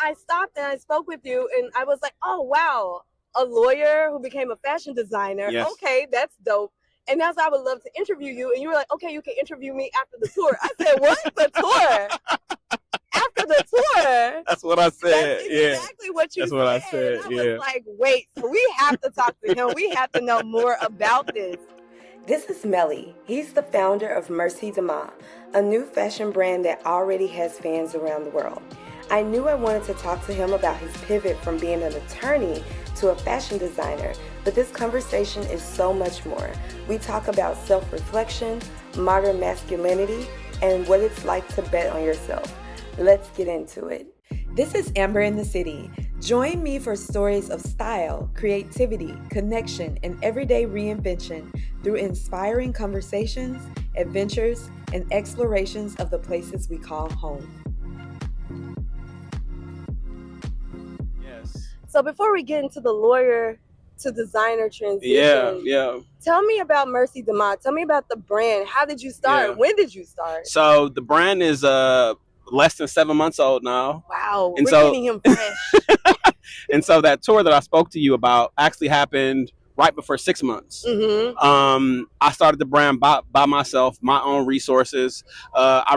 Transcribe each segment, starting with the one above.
I stopped and I spoke with you, and I was like, oh, wow, a lawyer who became a fashion designer. Yes. Okay, that's dope. And that's why I would love to interview you. And you were like, okay, you can interview me after the tour. I said, what? The tour? After the tour? That's what I said. That's exactly what you That's said. what I said. And I was like, wait, so we have to talk to him. We have to know more about this. This is Melly. He's the founder of Merci Dema, a new fashion brand that already has fans around the world. I knew I wanted to talk to him about his pivot from being an attorney to a fashion designer, but this conversation is so much more. We talk about self-reflection, modern masculinity, and what it's like to bet on yourself. Let's get into it. This is Amber in the City. Join me for stories of style, creativity, connection, and everyday reinvention through inspiring conversations, adventures, and explorations of the places we call home. Yes. So before we get into the lawyer to designer transition, tell me about Merci Dema. Tell me about the brand. How did you start? Yeah. When did you start? So the brand is less than 7 months old now. Wow, and we're so, getting him fresh. And so that tour that I spoke to you about actually happened right before 6 months. Mm-hmm. I started the brand by myself, my own resources. I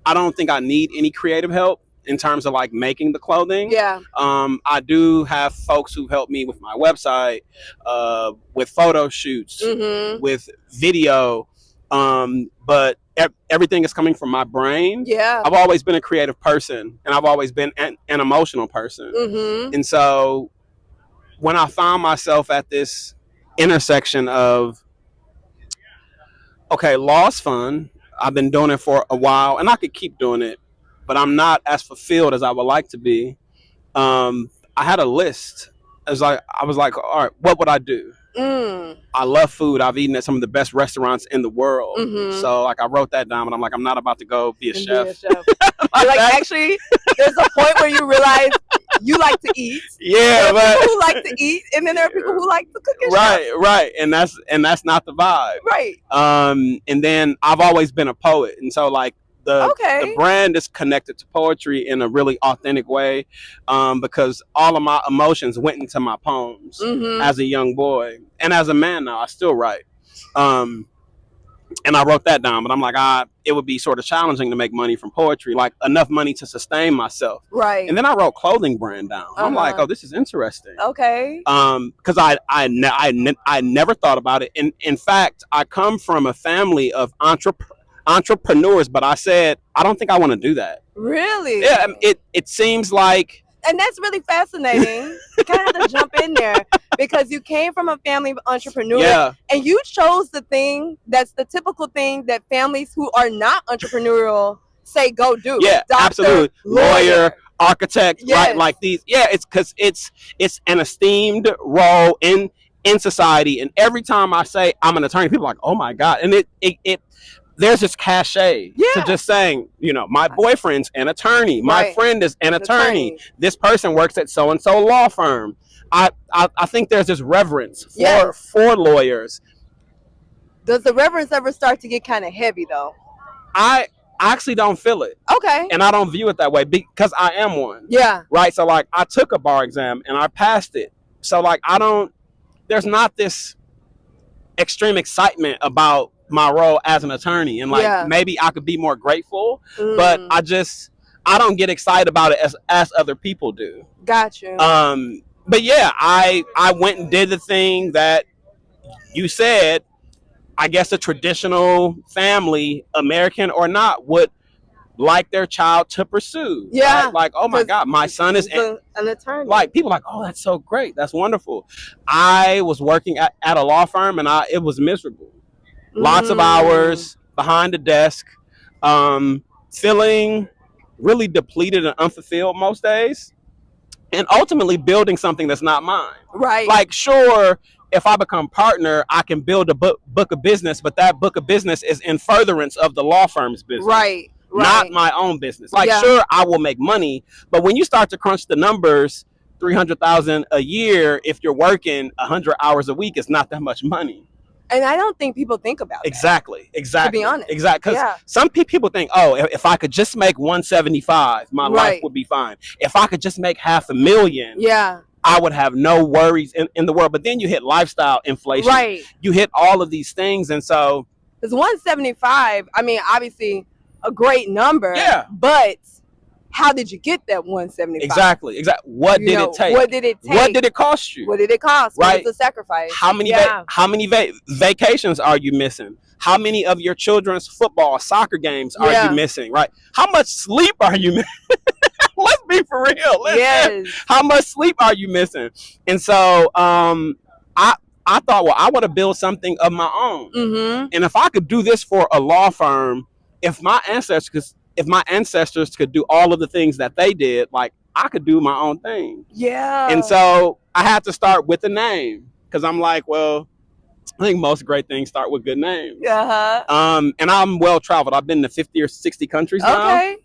don't think I need any creative help in terms of like making the clothing. Yeah. I do have folks who help me with my website, with photo shoots, Mm-hmm. with video. But everything is coming from my brain. Yeah. I've always been a creative person, and I've always been an emotional person. Mm-hmm. And so when I found myself at this intersection of, okay, law's fun. I've been doing it for a while, and I could keep doing it, but I'm not as fulfilled as I would like to be. I had a list. I was like, all right, what would I do? I love food. I've eaten at some of the best restaurants in the world. Mm-hmm. So like I wrote that down, but I'm like, I'm not about to go be a chef. Like actually, there's a point where you realize you like to eat. Yeah, there are people who like to eat, and then there are people who like to cook and right, and that's not the vibe. Right. And then I've always been a poet, and so like the brand is connected to poetry in a really authentic way, because all of my emotions went into my poems as a young boy, and as a man now I still write. And I wrote that down, but I'm like, it would be sort of challenging to make money from poetry, like enough money to sustain myself. Right. And then I wrote clothing brand down. I'm like, oh, this is interesting. Okay. Because I never thought about it. In fact, I come from a family of entrepreneurs, but I said, I don't think I want to do that. Really? Yeah. It seems like. And that's really fascinating. You kind of have to jump in there because you came from a family of entrepreneurs, and you chose the thing that's the typical thing that families who are not entrepreneurial say go do. Yeah, doctor, absolutely. Lawyer, architect, yes. like these. Yeah, it's because it's an esteemed role in society. And every time I say I'm an attorney, people are like, oh my God. And it there's this cachet to just saying, my boyfriend's an attorney. My friend is an attorney. This person works at so-and-so law firm. I think there's this reverence for lawyers. Does the reverence ever start to get kind of heavy though? I actually don't feel it. Okay. And I don't view it that way because I am one. Yeah. Right. So like I took a bar exam and I passed it. So like there's not this extreme excitement about my role as an attorney, and like maybe I could be more grateful, but I don't get excited about it as other people do. Got you. But yeah, I went and did the thing that you said, I guess a traditional family, American or not, would like their child to pursue. Yeah. Right? Like, oh my God, my son is an attorney. Like people are like, oh, that's so great. That's wonderful. I was working at a law firm and it was miserable. Lots of hours behind the desk, feeling really depleted and unfulfilled most days, and ultimately building something that's not mine. Right. Like, sure, if I become partner, I can build a book of business, but that book of business is in furtherance of the law firm's business. Right. Not my own business. Like, sure, I will make money, but when you start to crunch the numbers, $300,000 a year, if you're working 100 hours a week, it's not that much money. And I don't think people think about Exactly. To be honest. Exactly. Because some people think, oh, if I could just make 175, my life would be fine. If I could just make $500,000, I would have no worries in the world. But then you hit lifestyle inflation. Right. You hit all of these things. And so. Because 175, I mean, obviously a great number. Yeah. But how did you get that 175? Exactly. What did it take? What did it take? What did it cost you? What did it cost? Right. What was the sacrifice? How many vacations are you missing? How many of your children's football, soccer games are you missing? Right. How much sleep are you missing? Let's be for real. Yes. How much sleep are you missing? And so I thought, well, I want to build something of my own. Mm-hmm. And if I could do this for a law firm, if my ancestors could do all of the things that they did, like I could do my own thing. Yeah. And so I had to start with the name because I'm like, well, I think most great things start with good names. Uh-huh. And I'm well traveled. I've been to 50 or 60 countries now. Okay.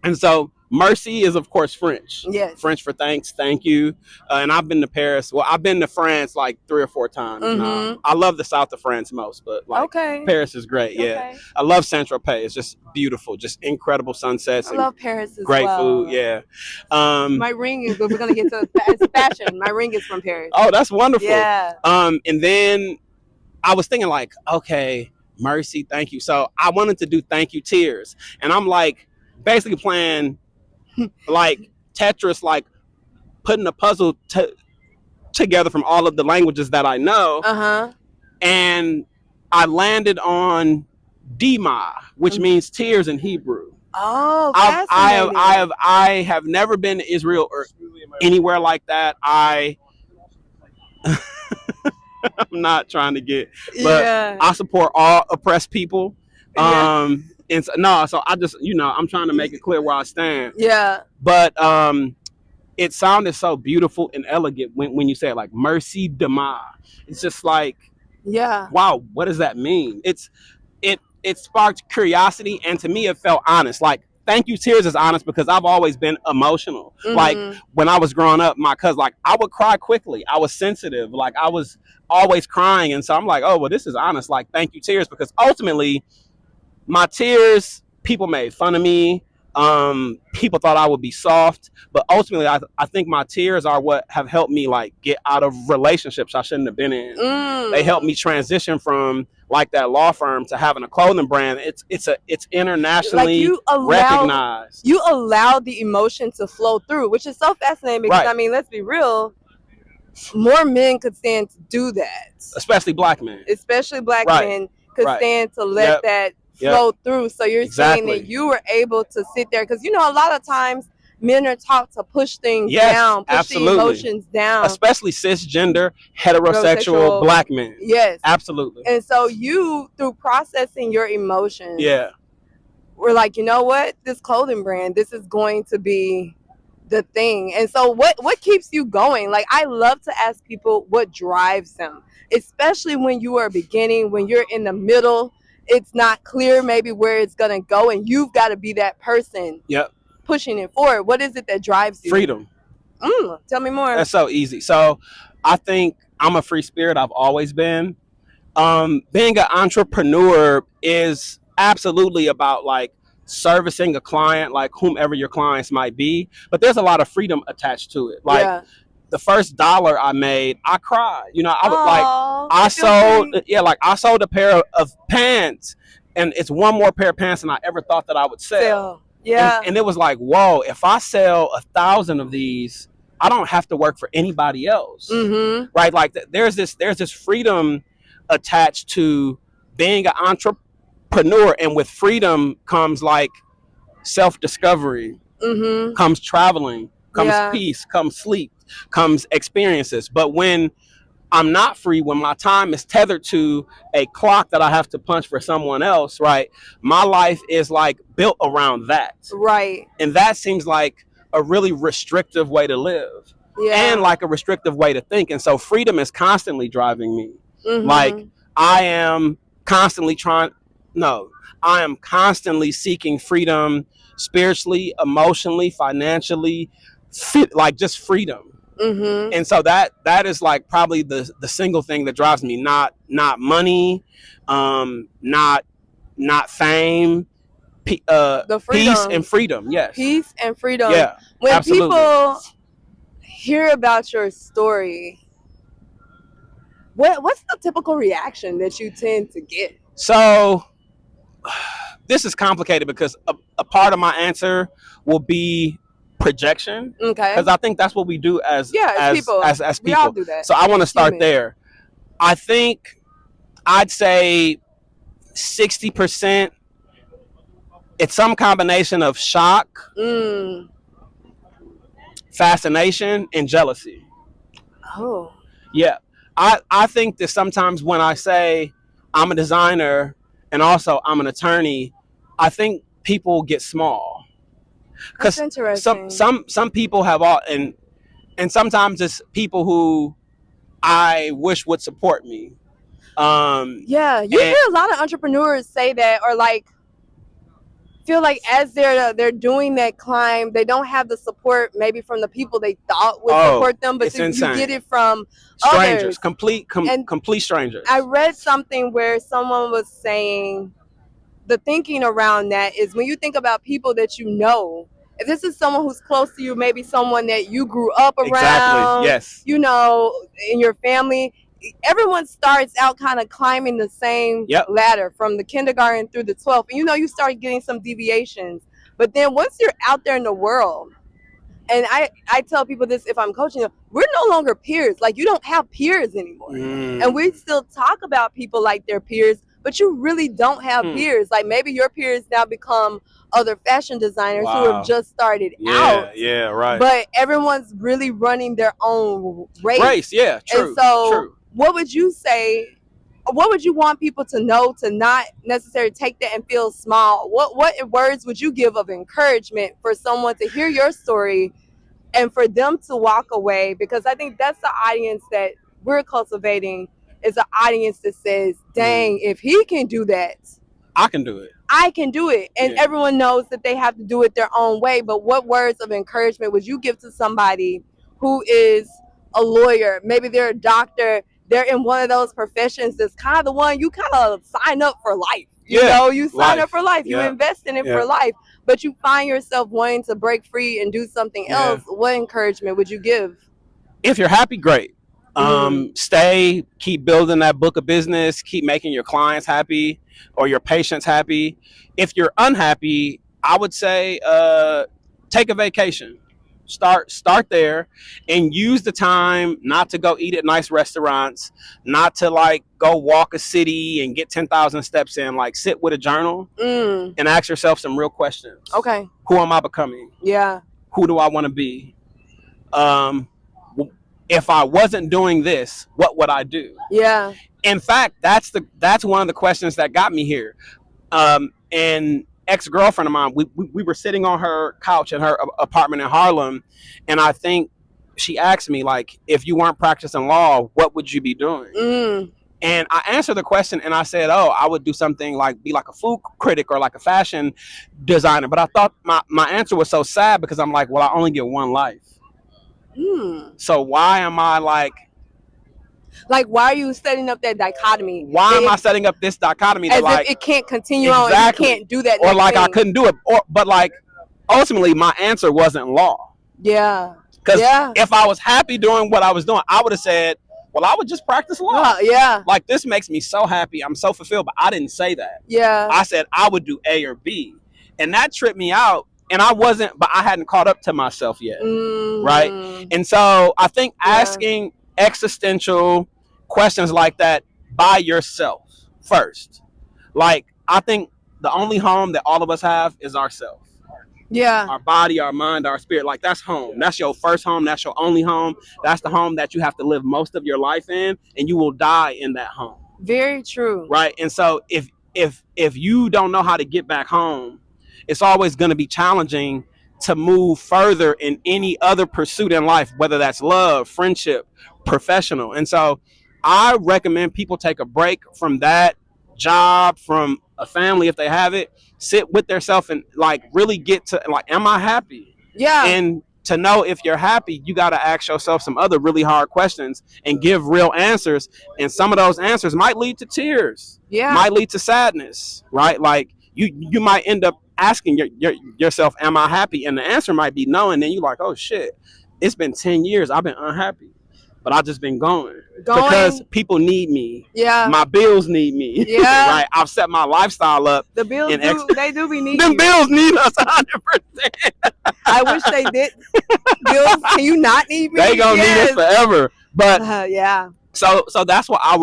And so Merci is, of course, French. Yes. French for thanks, thank you. And I've been to Paris. Well, I've been to France like 3 or 4 times. Mm-hmm. I love the south of France most, but like Paris is great. Yeah. I love Saint-Tropez. It's just beautiful, just incredible sunsets. I love Paris as great food. Yeah. My ring is, we're going to get to fashion. My ring is from Paris. Oh, that's wonderful. Yeah. And then I was thinking like, okay, Merci, thank you. So I wanted to do thank you tears. And I'm like, basically playing like Tetris, like putting a puzzle together from all of the languages that I know. Uh-huh. And I landed on Dema, which means tears in Hebrew. Oh, I have never been to Israel or anywhere like that. I'm not trying to get, but I support all oppressed people. And so I just, I'm trying to make it clear where I stand. Yeah. But it sounded so beautiful and elegant when you say it, like Merci Dema. It's just like, wow, what does that mean? It sparked curiosity, and to me it felt honest. Like thank you tears is honest because I've always been emotional. Mm-hmm. Like when I was growing up, my cousin, like I would cry quickly. I was sensitive. Like I was always crying. And so I'm like, oh, well, this is honest. Like thank you tears, because ultimately my tears, people made fun of me. People thought I would be soft, but ultimately I think my tears are what have helped me like get out of relationships I shouldn't have been in. They helped me transition from like that law firm to having a clothing brand. It's internationally recognized. You allow the emotion to flow through, which is so fascinating because I mean, let's be real, more men could stand to do that. Especially black men. Men could stand to let that flow through. So you're saying that you were able to sit there because a lot of times men are taught to push things down, push the emotions down, especially cisgender heterosexual black men. Yes, absolutely. And so you, through processing your emotions, we're like, you know what, this clothing brand, this is going to be the thing. And so what keeps you going? Like I love to ask people what drives them, especially when you are beginning, when you're in the middle. It's not clear maybe where it's going to go, and you've got to be that person pushing it forward. What is it that drives you? Freedom. Tell me more. That's so easy. So I think I'm a free spirit. I've always been. Being an entrepreneur is absolutely about like servicing a client, like whomever your clients might be. But there's a lot of freedom attached to it. Like the first $1 I made, I cried. I sold a pair of pants, and it's one more pair of pants than I ever thought that I would sell. Yeah. And it was like, whoa, if I sell 1,000 of these, I don't have to work for anybody else. Mm-hmm. Right? Like there's this freedom attached to being an entrepreneur, and with freedom comes like self-discovery, comes traveling, comes peace, comes sleep, comes experiences. But when I'm not free, when my time is tethered to a clock that I have to punch for someone else, right, my life is like built around that. Right. And that seems like a really restrictive way to live, and like a restrictive way to think. And so freedom is constantly driving me. Like I am constantly seeking freedom spiritually, emotionally, financially, like just freedom. Mm-hmm. And so that is like probably the single thing that drives me, not money, not fame, The freedom. peace and freedom. Yes. Peace and freedom. Yeah. When absolutely. people hear about your story, what's the typical reaction that you tend to get? So this is complicated because a part of my answer will be projection. Okay. Because I think that's what we do as people. As people. We all do that. So I want to start Human. there. I think I'd say 60%. It's some combination of shock, fascination, and jealousy. Oh. Yeah. I think that sometimes when I say I'm a designer and also I'm an attorney, I think people get small. That's interesting. Some people have all, and sometimes it's people who I wish would support me. Yeah, you hear a lot of entrepreneurs say that, or like feel like as they're doing that climb, they don't have the support maybe from the people they thought would support them, but you get it from strangers, others. complete strangers. I read something where someone was saying the thinking around that is when you think about people that you know, if this is someone who's close to you, maybe someone that you grew up around, exactly. Yes. You know, in your family, everyone starts out kind of climbing the same ladder from the kindergarten through the 12th. And you know, you start getting some deviations. But then once you're out there in the world, and I tell people this if I'm coaching them, we're no longer peers. Like, you don't have peers anymore. And we still talk about people like they're peers, but you really don't have peers. Like, maybe your peers now become other fashion designers who have just started out. Yeah, right. But everyone's really running their own race. Yeah, true. And so true. What would you say, what would you want people to know to not necessarily take that and feel small? What words would you give of encouragement for someone to hear your story and for them to walk away? Because I think that's the audience that we're cultivating, is an audience that says, dang, if he can do that, I can do it. I can do it. And everyone knows that they have to do it their own way. But what words of encouragement would you give to somebody who is a lawyer? Maybe they're a doctor. They're in one of those professions that's kind of the one you kind of sign up for life. You know, you sign up for life. You invest in it for life. But you find yourself wanting to break free and do something else. What encouragement would you give? If you're happy, great. Stay, keep building that book of business, keep making your clients happy or your patients happy. If you're unhappy, I would say take a vacation. Start there and use the time not to go eat at nice restaurants, not to like go walk a city and get 10,000 steps in. Like, sit with a journal and ask yourself some real questions. Okay. Who am I becoming? Yeah. Who do I want to be? If I wasn't doing this, what would I do? Yeah. In fact, that's one of the questions that got me here. And ex-girlfriend of mine, we were sitting on her couch in her apartment in Harlem, and I think she asked me, like, if you weren't practicing law, what would you be doing? And I answered the question and I said, oh, I would do something like be like a food critic or like a fashion designer. But I thought my answer was so sad because I'm like, well, I only get one life. So why am I like, why are you setting up that dichotomy? Why am I setting up this dichotomy as that, like, if it can't continue on and you can't do that or like thing. I couldn't do it, but like ultimately my answer wasn't law. Yeah. Because if I was happy doing what I was doing, I would have said, well, I would just practice law. Yeah. Like, this makes me so happy. I'm so fulfilled. But I didn't say that. Yeah. I said I would do A or B. And that tripped me out. And but I hadn't caught up to myself yet. Right. And so I think asking existential questions like that by yourself first. Like, I think the only home that all of us have is ourself. Yeah. Our body, our mind, our spirit. Like, that's home. That's your first home. That's your only home. That's the home that you have to live most of your life in, and you will die in that home. Very true. Right. And so if you don't know how to get back home, it's always going to be challenging to move further in any other pursuit in life, whether that's love, friendship, professional. And so I recommend people take a break from that job, from a family if they have it, sit with themselves and like really get to like, am I happy? Yeah. And to know if you're happy, you got to ask yourself some other really hard questions and give real answers. And some of those answers might lead to tears, might lead to sadness, right? Like you might end up asking yourself, am I happy? And the answer might be no. And then you're like, oh shit, it's been 10 years. I've been unhappy, but I've just been going because people need me. Yeah. My bills need me. Yeah. Right. I've set my lifestyle up. The bills they do be needing. Them bills need us 100%. I wish they did. Bills, can you not need me? They gonna need us forever. But yeah. So that's what I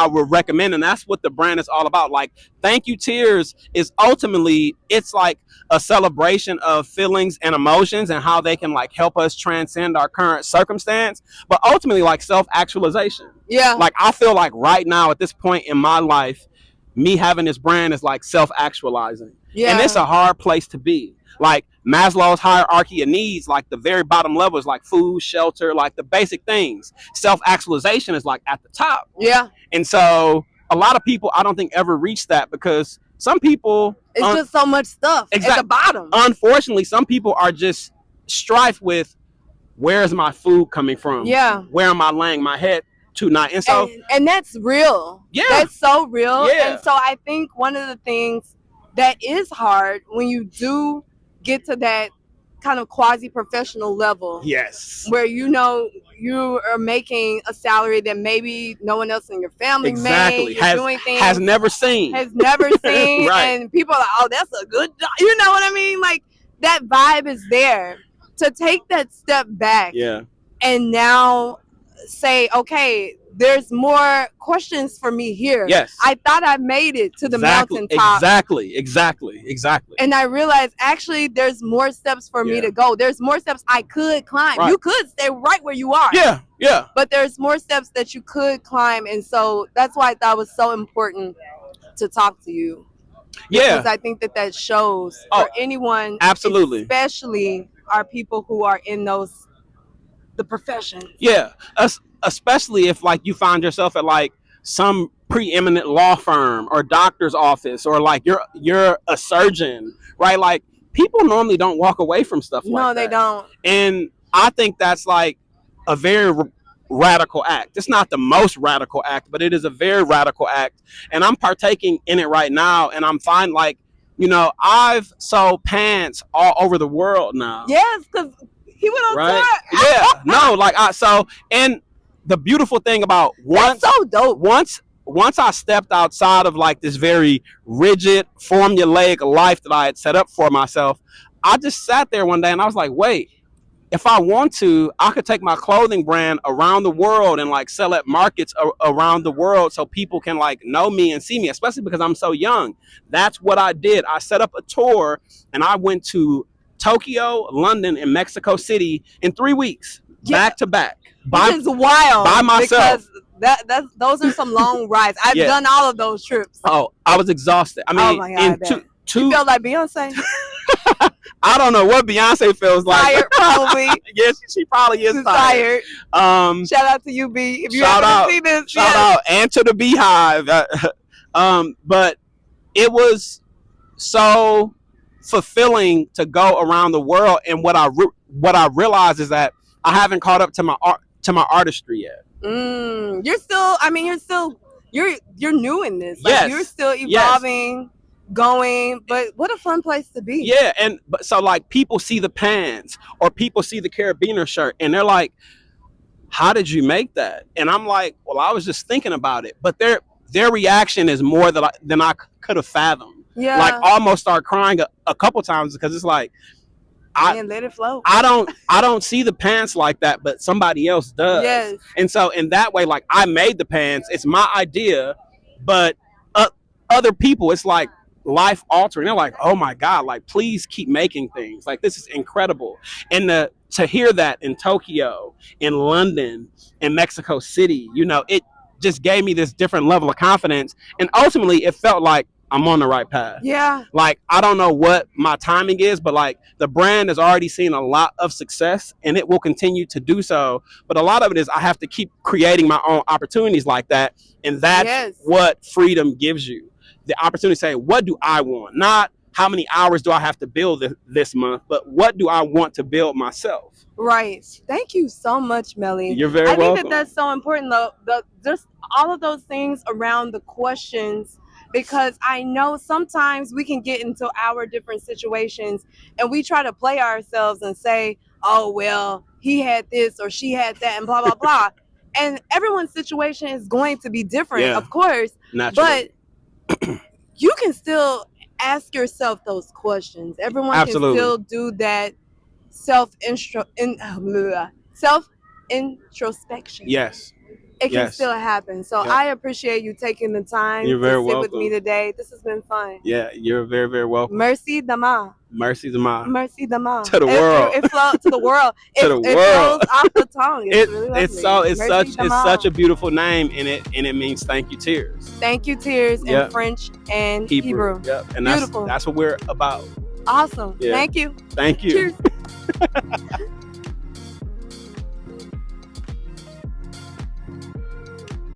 would recommend, and that's what the brand is all about. Like, Thank You Tears is ultimately, it's like a celebration of feelings and emotions and how they can like help us transcend our current circumstance, but ultimately like self-actualization. Yeah. Like, I feel like right now at this point in my life, me having this brand is like self-actualizing. Yeah. And it's a hard place to be. Like Maslow's hierarchy of needs, like the very bottom level is like food, shelter, like the basic things. Self-actualization is like at the top. Yeah. And so a lot of people, I don't think ever reach that because some people, it's just so much stuff at the bottom. Unfortunately, some people are just strife with, where's my food coming from? Yeah. Where am I laying my head tonight? And so, and that's real. Yeah. That's so real. Yeah. And so I think one of the things that is hard when you do get to that kind of quasi-professional level. Yes. Where you are making a salary that maybe no one else in your family made. Doing things has never seen. Right. And people are like, oh, that's a good job. You know what I mean? Like, that vibe is there. To take that step back and now say, okay, there's more questions for me here. Yes. I thought I made it to the mountaintop. Exactly. And I realized actually there's more steps for me to go. There's more steps I could climb. Right. You could stay right where you are. Yeah. But there's more steps that you could climb. And so that's why I thought it was so important to talk to you. Yeah. Because I think that shows for anyone. Absolutely. Especially our people who are in the professions. Yeah. Especially if like you find yourself at like some preeminent law firm or doctor's office, or like you're a surgeon, right? Like, people normally don't walk away from stuff like that. No, they don't. And I think that's like a very radical act. It's not the most radical act, but it is a very radical act. And I'm partaking in it right now. And I'm fine. Like, I've sold pants all over the world now. Yes, because he went on tour. Yeah. No, like and the beautiful thing about that's so dope. Once I stepped outside of like this very rigid, formulaic life that I had set up for myself, I just sat there one day and I was like, wait, if I want to, I could take my clothing brand around the world and like sell at markets around the world so people can like know me and see me, especially because I'm so young. That's what I did. I set up a tour and I went to Tokyo, London, and Mexico City in 3 weeks, back to back. Which is wild. By myself. Because those are some long rides. I've done all of those trips. Oh, I was exhausted. I mean, oh my God, you felt like Beyonce? I don't know what Beyonce feels like. Tired, probably. Yes, she probably is tired. Shout out to you, B. If you ever see this. Shout out, and to the Beehive. But it was so fulfilling to go around the world, and what I realized is that I haven't caught up to my artistry yet. You're new in this. Like, you're still evolving, going, but what a fun place to be. Yeah, but so like people see the pants or people see the carabiner shirt and they're like, how did you make that? And I'm like, well, I was just thinking about it. But their reaction is more than I could have fathomed. Yeah. Like, almost start crying a couple times because it's like, let it flow. I don't see the pants like that, but somebody else does. Yes. And so in that way, like, I made the pants. It's my idea, but other people, it's like life altering. They're like, oh my God, like, please keep making things. Like, this is incredible. And to hear that in Tokyo, in London, in Mexico City, it just gave me this different level of confidence. And ultimately, it felt like I'm on the right path. Yeah. Like, I don't know what my timing is, but like, the brand has already seen a lot of success and it will continue to do so. But a lot of it is I have to keep creating my own opportunities like that. And that's what freedom gives you. The opportunity to say, what do I want? Not how many hours do I have to build this month, but what do I want to build myself? Right. Thank you so much, Melly. You're very welcome. I think that's so important, though. Just all of those things around the questions, because I know sometimes we can get into our different situations and we try to play ourselves and say, oh, well, he had this or she had that and blah, blah, blah. And everyone's situation is going to be different, of course. Naturally. But you can still ask yourself those questions. Everyone Absolutely. can still do that self-introspection. Yes. It can still happen. So I appreciate you taking the time to sit with me today. This has been fun. Yeah, you're very, very welcome. Merci Dema. Merci Dema. Merci Dema. To the world. It flows to the world. To the world. It flows off the tongue. It's really lovely. It's such a beautiful name, and it means thank you, tears. Thank you, tears in French and Hebrew. Yep. And beautiful. That's what we're about. Awesome. Yeah. Thank you. Thank you. Cheers.